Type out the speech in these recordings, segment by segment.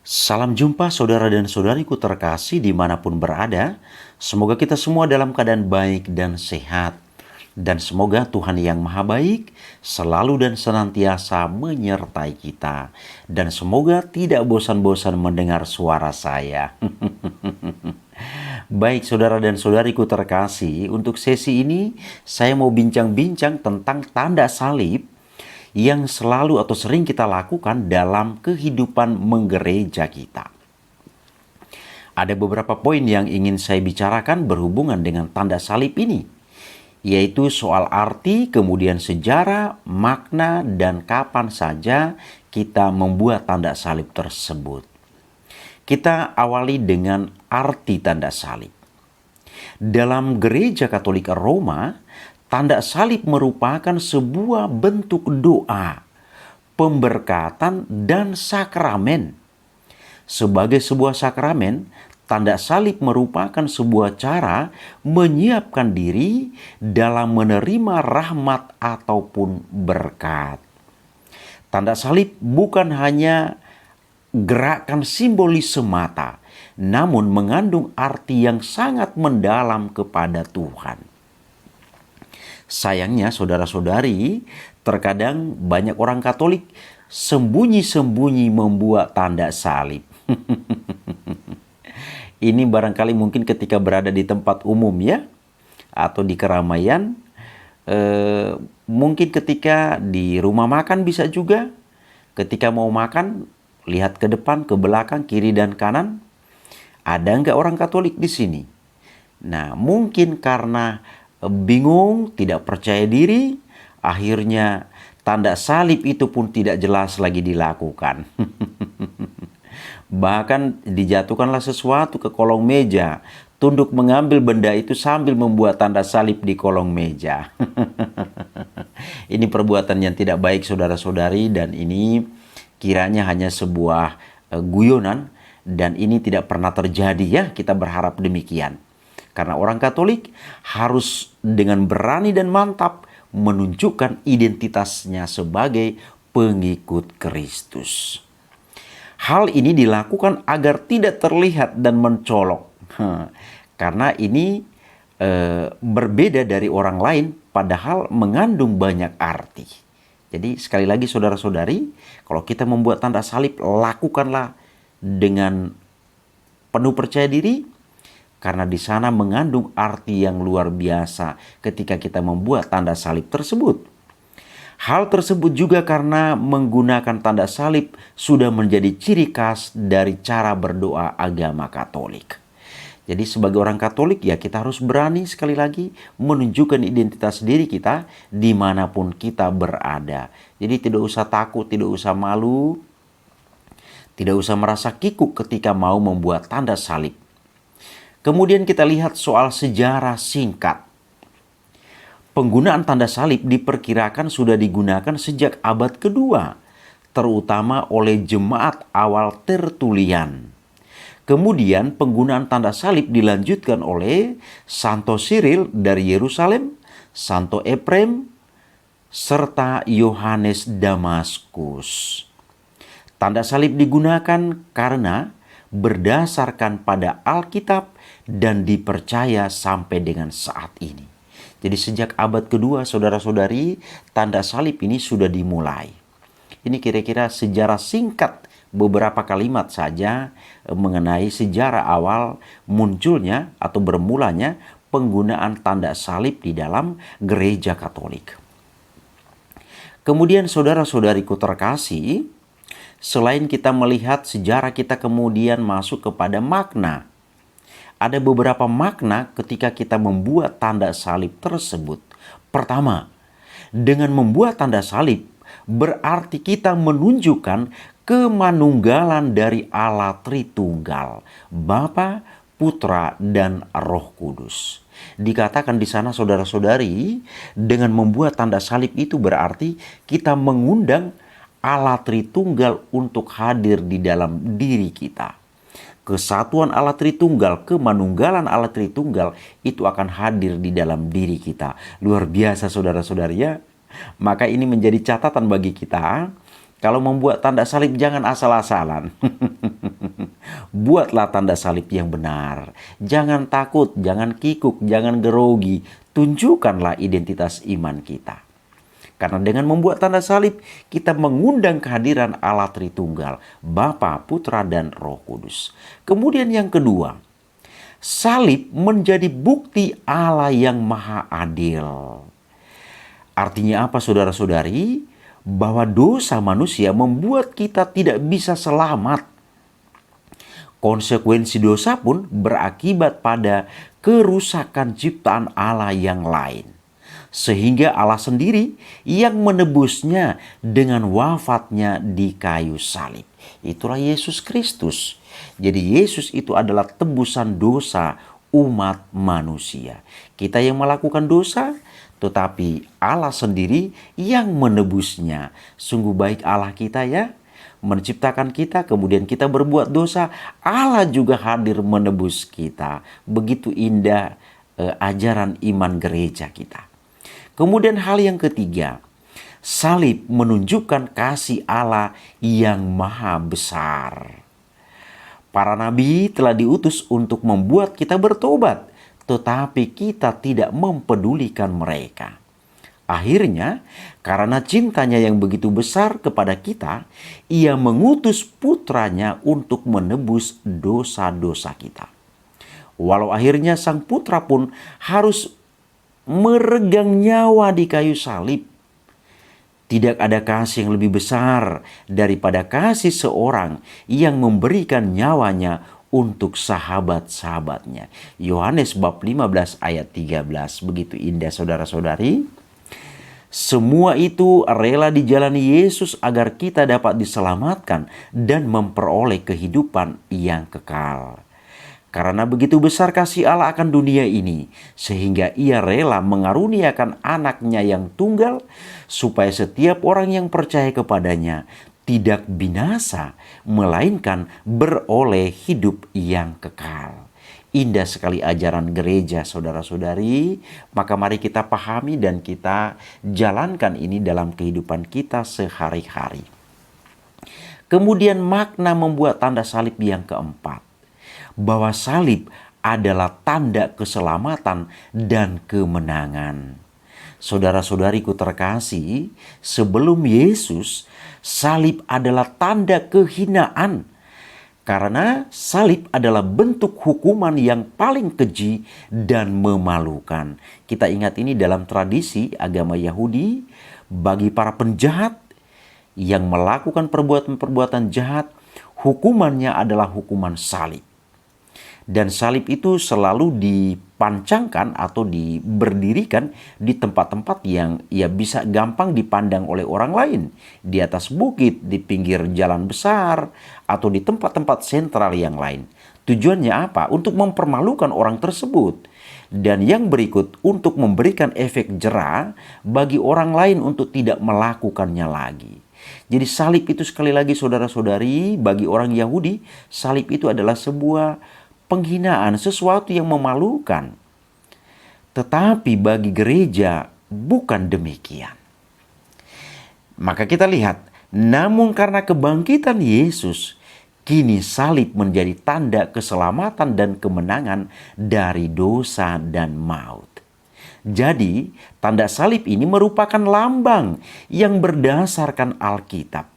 Salam jumpa saudara dan saudariku terkasih dimanapun berada. Semoga kita semua dalam keadaan baik dan sehat. Dan semoga Tuhan yang Maha Baik selalu dan senantiasa menyertai kita. Dan semoga tidak bosan-bosan mendengar suara saya. Baik saudara dan saudariku terkasih, untuk sesi ini saya mau bincang-bincang tentang tanda salib yang selalu atau sering kita lakukan dalam kehidupan menggereja kita. Ada beberapa poin yang ingin saya bicarakan berhubungan dengan tanda salib ini, yaitu soal arti, kemudian sejarah, makna, dan kapan saja kita membuat tanda salib tersebut. Kita awali dengan arti tanda salib. Dalam gereja Katolik Roma, tanda salib merupakan sebuah bentuk doa, pemberkatan, dan sakramen. Sebagai sebuah sakramen, tanda salib merupakan sebuah cara menyiapkan diri dalam menerima rahmat ataupun berkat. Tanda salib bukan hanya gerakan simbolis semata, namun mengandung arti yang sangat mendalam kepada Tuhan. Sayangnya saudara-saudari, terkadang banyak orang Katolik sembunyi-sembunyi membuat tanda salib. Ini barangkali mungkin ketika berada di tempat umum ya, atau di keramaian, mungkin ketika di rumah makan bisa juga, ketika mau makan, lihat ke depan, ke belakang, kiri dan kanan, ada nggak orang Katolik di sini? Nah, mungkin karena bingung, tidak percaya diri, akhirnya tanda salib itu pun tidak jelas lagi dilakukan. Bahkan dijatuhkanlah sesuatu ke kolong meja, tunduk mengambil benda itu sambil membuat tanda salib di kolong meja. Ini perbuatan yang tidak baik saudara-saudari, dan ini kiranya hanya sebuah guyonan, dan ini tidak pernah terjadi ya, kita berharap demikian. Karena orang Katolik harus dengan berani dan mantap menunjukkan identitasnya sebagai pengikut Kristus. Hal ini dilakukan agar tidak terlihat dan mencolok. Karena ini berbeda dari orang lain, padahal mengandung banyak arti. Jadi sekali lagi saudara-saudari, kalau kita membuat tanda salib, lakukanlah dengan penuh percaya diri, karena di sana mengandung arti yang luar biasa ketika kita membuat tanda salib tersebut. Hal tersebut juga karena menggunakan tanda salib sudah menjadi ciri khas dari cara berdoa agama Katolik. Jadi sebagai orang Katolik ya kita harus berani sekali lagi menunjukkan identitas diri kita dimanapun kita berada. Jadi tidak usah takut, tidak usah malu, tidak usah merasa kikuk ketika mau membuat tanda salib. Kemudian kita lihat soal sejarah singkat. Penggunaan tanda salib diperkirakan sudah digunakan sejak abad kedua, terutama oleh jemaat awal Tertulian. Kemudian penggunaan tanda salib dilanjutkan oleh Santo Cyril dari Yerusalem, Santo Ephrem, serta Yohanes Damaskus. Tanda salib digunakan karena berdasarkan pada Alkitab dan dipercaya sampai dengan saat ini. Jadi sejak abad kedua saudara-saudari, tanda salib ini sudah dimulai. Ini kira-kira sejarah singkat, beberapa kalimat saja mengenai sejarah awal munculnya atau bermulanya penggunaan tanda salib di dalam gereja Katolik. Kemudian saudara-saudariku terkasih, selain kita melihat sejarah, kita kemudian masuk kepada makna. Ada beberapa makna ketika kita membuat tanda salib tersebut. Pertama, dengan membuat tanda salib berarti kita menunjukkan kemanunggalan dari Allah Tritunggal, Bapa, Putra, dan Roh Kudus. Dikatakan di sana saudara-saudari, dengan membuat tanda salib itu berarti kita mengundang Allah Tritunggal untuk hadir di dalam diri kita. Kesatuan Allah Tritunggal, kemanunggalan Allah Tritunggal itu akan hadir di dalam diri kita. Luar biasa saudara-saudari ya. Maka ini menjadi catatan bagi kita. Kalau membuat tanda salib jangan asal-asalan. buatlah tanda salib yang benar. Jangan takut, jangan kikuk, jangan grogi. Tunjukkanlah identitas iman kita. Karena dengan membuat tanda salib, kita mengundang kehadiran Allah Tritunggal, Bapa, Putra, dan Roh Kudus. Kemudian yang kedua, salib menjadi bukti Allah yang maha adil. Artinya apa, saudara-saudari? Bahwa dosa manusia membuat kita tidak bisa selamat. Konsekuensi dosa pun berakibat pada kerusakan ciptaan Allah yang lain. Sehingga Allah sendiri yang menebusnya dengan wafatnya di kayu salib. Itulah Yesus Kristus. Jadi Yesus itu adalah tebusan dosa umat manusia. Kita yang melakukan dosa, tetapi Allah sendiri yang menebusnya. Sungguh baik Allah kita ya, menciptakan kita, kemudian kita berbuat dosa, Allah juga hadir menebus kita. Begitu indah ajaran iman gereja kita. Kemudian hal yang ketiga, salib menunjukkan kasih Allah yang maha besar. Para nabi telah diutus untuk membuat kita bertobat, tetapi kita tidak mempedulikan mereka. Akhirnya, karena cintanya yang begitu besar kepada kita, Ia mengutus putranya untuk menebus dosa-dosa kita. Walau akhirnya sang putra pun harus meregang nyawa di kayu salib, tidak ada kasih yang lebih besar daripada kasih seorang yang memberikan nyawanya untuk sahabat-sahabatnya. Yohanes bab 15 ayat 13. Begitu indah, saudara-saudari. Semua itu rela dijalani Yesus agar kita dapat diselamatkan dan memperoleh kehidupan yang kekal. Karena begitu besar kasih Allah akan dunia ini, sehingga Ia rela mengaruniakan anaknya yang tunggal, supaya setiap orang yang percaya kepadanya tidak binasa, melainkan beroleh hidup yang kekal. Indah sekali ajaran gereja, saudara-saudari. Maka mari kita pahami dan kita jalankan ini dalam kehidupan kita sehari-hari. Kemudian makna membuat tanda salib yang keempat, bahwa salib adalah tanda keselamatan dan kemenangan. Saudara-saudariku terkasih, sebelum Yesus, salib adalah tanda kehinaan. Karena salib adalah bentuk hukuman yang paling keji dan memalukan. Kita ingat ini dalam tradisi agama Yahudi, bagi para penjahat yang melakukan perbuatan-perbuatan jahat, hukumannya adalah hukuman salib. Dan salib itu selalu dipancangkan atau berdirikan di tempat-tempat yang bisa gampang dipandang oleh orang lain. Di atas bukit, di pinggir jalan besar, atau di tempat-tempat sentral yang lain. Tujuannya apa? Untuk mempermalukan orang tersebut. Dan yang berikut, untuk memberikan efek jera bagi orang lain untuk tidak melakukannya lagi. Jadi salib itu sekali lagi, saudara-saudari, bagi orang Yahudi, salib itu adalah sebuah penghinaan, sesuatu yang memalukan. Tetapi bagi gereja bukan demikian. Maka kita lihat, namun karena kebangkitan Yesus, kini salib menjadi tanda keselamatan dan kemenangan dari dosa dan maut. Jadi, tanda salib ini merupakan lambang yang berdasarkan Alkitab.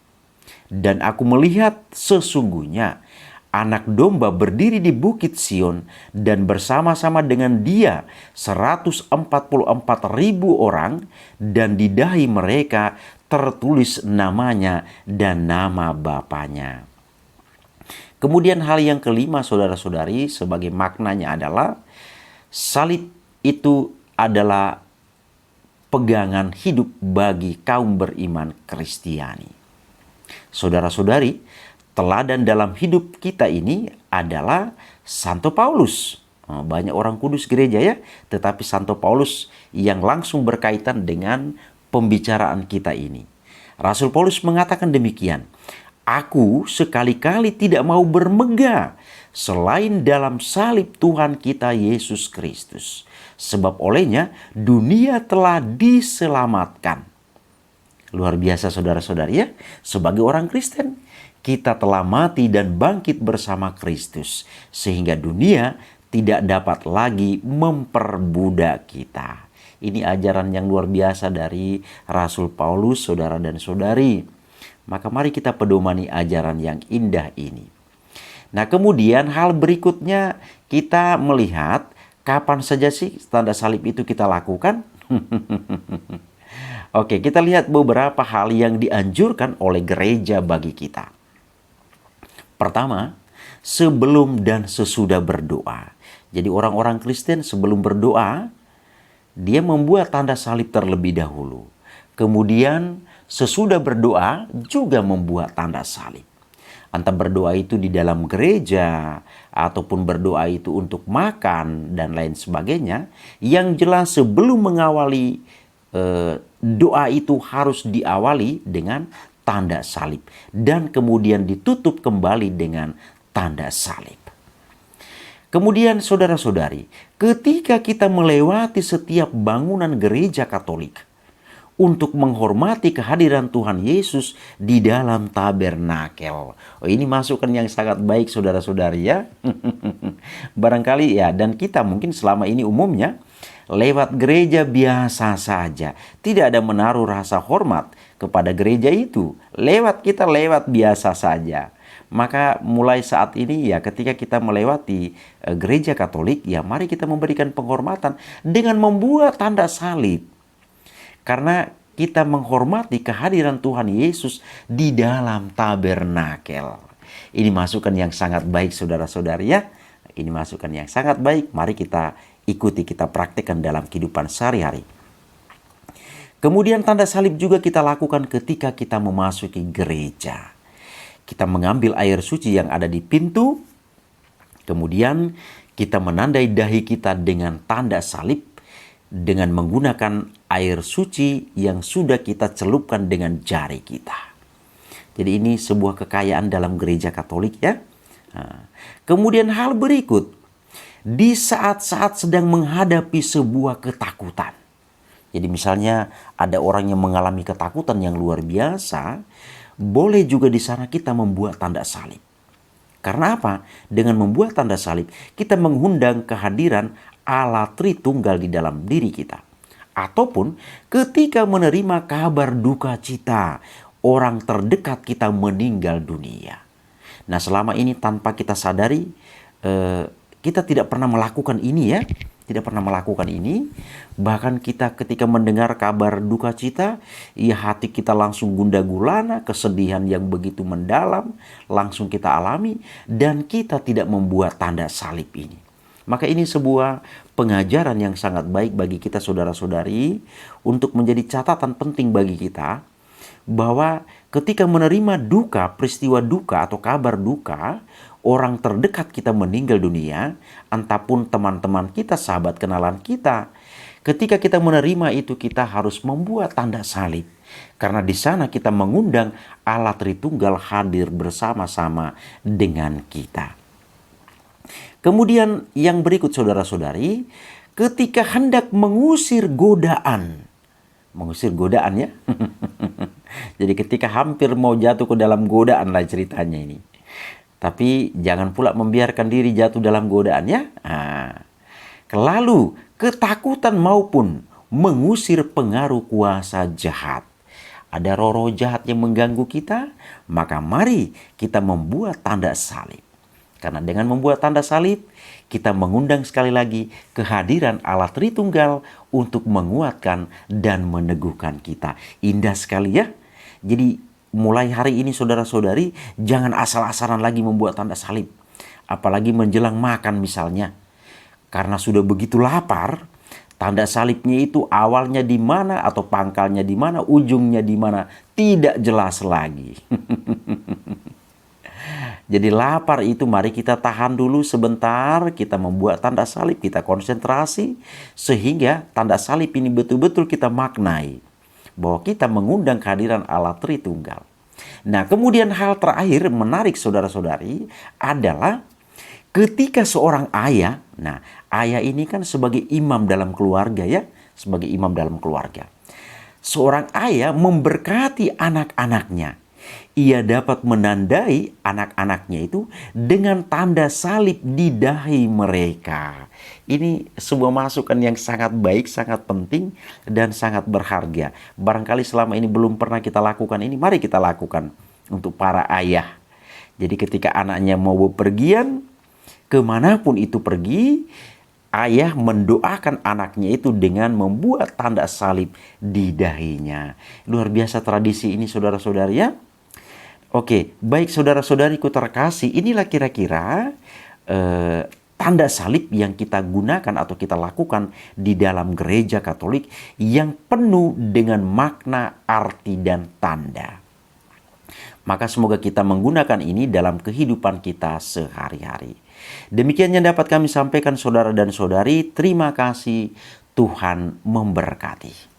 Dan aku melihat sesungguhnya Anak domba berdiri di bukit Sion dan bersama-sama dengan dia 144.000 orang, dan di dahi mereka tertulis namanya dan nama Bapanya. Kemudian hal yang kelima, saudara-saudari, sebagai maknanya adalah salib itu adalah pegangan hidup bagi kaum beriman Kristiani. Saudara-saudari, teladan dalam hidup kita ini adalah Santo Paulus. Banyak orang kudus gereja ya, tetapi Santo Paulus yang langsung berkaitan dengan pembicaraan kita ini. Rasul Paulus mengatakan demikian, "Aku sekali-kali tidak mau bermegah selain dalam salib Tuhan kita Yesus Kristus. Sebab olehnya dunia telah diselamatkan." Luar biasa, saudara-saudari ya. Sebagai orang Kristen, kita telah mati dan bangkit bersama Kristus, sehingga dunia tidak dapat lagi memperbudak kita. Ini ajaran yang luar biasa dari Rasul Paulus, saudara dan saudari. Maka mari kita pedomani ajaran yang indah ini. Nah, kemudian hal berikutnya kita melihat kapan saja sih tanda salib itu kita lakukan? Oke, kita lihat beberapa hal yang dianjurkan oleh gereja bagi kita. Pertama, sebelum dan sesudah berdoa. Jadi orang-orang Kristen sebelum berdoa, dia membuat tanda salib terlebih dahulu. Kemudian sesudah berdoa juga membuat tanda salib. Entah berdoa itu di dalam gereja, ataupun berdoa itu untuk makan, dan lain sebagainya. Yang jelas sebelum mengawali doa itu harus diawali dengan tanda salib. Dan kemudian ditutup kembali dengan tanda salib. Kemudian saudara-saudari, ketika kita melewati setiap bangunan gereja Katolik untuk menghormati kehadiran Tuhan Yesus di dalam tabernakel. Oh, ini masukan yang sangat baik saudara-saudari ya. Barangkali ya, dan kita mungkin selama ini umumnya lewat gereja biasa saja. Tidak ada menaruh rasa hormat kepada gereja itu. Kita lewat biasa saja. Maka mulai saat ini ya, ketika kita melewati gereja Katolik, ya mari kita memberikan penghormatan dengan membuat tanda salib. Karena kita menghormati kehadiran Tuhan Yesus di dalam tabernakel. Ini masukan yang sangat baik saudara-saudari ya. Ini masukan yang sangat baik. Mari kita ikuti, kita praktekkan dalam kehidupan sehari-hari. Kemudian tanda salib juga kita lakukan ketika kita memasuki gereja. Kita mengambil air suci yang ada di pintu. Kemudian kita menandai dahi kita dengan tanda salib dengan menggunakan air suci yang sudah kita celupkan dengan jari kita. Jadi ini sebuah kekayaan dalam gereja Katolik ya. Kemudian hal berikut, di saat-saat sedang menghadapi sebuah ketakutan. Jadi misalnya ada orang yang mengalami ketakutan yang luar biasa, boleh juga di sana kita membuat tanda salib. Karena apa? Dengan membuat tanda salib, kita mengundang kehadiran Allah Tritunggal di dalam diri kita. Ataupun ketika menerima kabar duka cita, orang terdekat kita meninggal dunia. Nah, selama ini tanpa kita sadari, kita tidak pernah melakukan ini ya. Tidak pernah melakukan ini. Bahkan kita ketika mendengar kabar duka cita, ya hati kita langsung gundah gulana, kesedihan yang begitu mendalam langsung kita alami, dan kita tidak membuat tanda salib ini. Maka ini sebuah pengajaran yang sangat baik bagi kita saudara-saudari, untuk menjadi catatan penting bagi kita, bahwa ketika menerima duka, peristiwa duka atau kabar duka, orang terdekat kita meninggal dunia, entahpun teman-teman kita, sahabat kenalan kita, ketika kita menerima itu kita harus membuat tanda salib. Karena di sana kita mengundang Allah Tritunggal hadir bersama-sama dengan kita. Kemudian yang berikut saudara-saudari, ketika hendak mengusir godaan. Mengusir godaan ya. Jadi ketika hampir mau jatuh ke dalam godaan lah ceritanya ini. Tapi jangan pula membiarkan diri jatuh dalam godaan ya. Lalu ketakutan maupun mengusir pengaruh kuasa jahat. Ada roh-roh jahat yang mengganggu kita, maka mari kita membuat tanda salib. Karena dengan membuat tanda salib, kita mengundang sekali lagi kehadiran Allah Tritunggal untuk menguatkan dan meneguhkan kita. Indah sekali ya. Jadi mulai hari ini saudara-saudari, jangan asal-asalan lagi membuat tanda salib. Apalagi menjelang makan misalnya. Karena sudah begitu lapar, tanda salibnya itu awalnya di mana atau pangkalnya di mana, ujungnya di mana, tidak jelas lagi. Jadi lapar itu mari kita tahan dulu sebentar, kita membuat tanda salib, kita konsentrasi, sehingga tanda salib ini betul-betul kita maknai, bahwa kita mengundang kehadiran Allah Tritunggal. Nah, kemudian hal terakhir menarik saudara-saudari adalah ketika seorang ayah, nah ayah ini kan sebagai imam dalam keluarga ya, sebagai imam dalam keluarga. Seorang ayah memberkati anak-anaknya. Ia dapat menandai anak-anaknya itu dengan tanda salib di dahi mereka. Ini sebuah masukan yang sangat baik, sangat penting, dan sangat berharga. Barangkali selama ini belum pernah kita lakukan ini, mari kita lakukan untuk para ayah. Jadi ketika anaknya mau bepergian, kemanapun itu pergi, ayah mendoakan anaknya itu dengan membuat tanda salib di dahinya. Luar biasa tradisi ini, saudara-saudari ya. Oke, baik saudara-saudariku terkasih, inilah kira-kira tanda salib yang kita gunakan atau kita lakukan di dalam gereja Katolik yang penuh dengan makna, arti, dan tanda. Maka semoga kita menggunakan ini dalam kehidupan kita sehari-hari. Demikian yang dapat kami sampaikan saudara dan saudari. Terima kasih, Tuhan memberkati.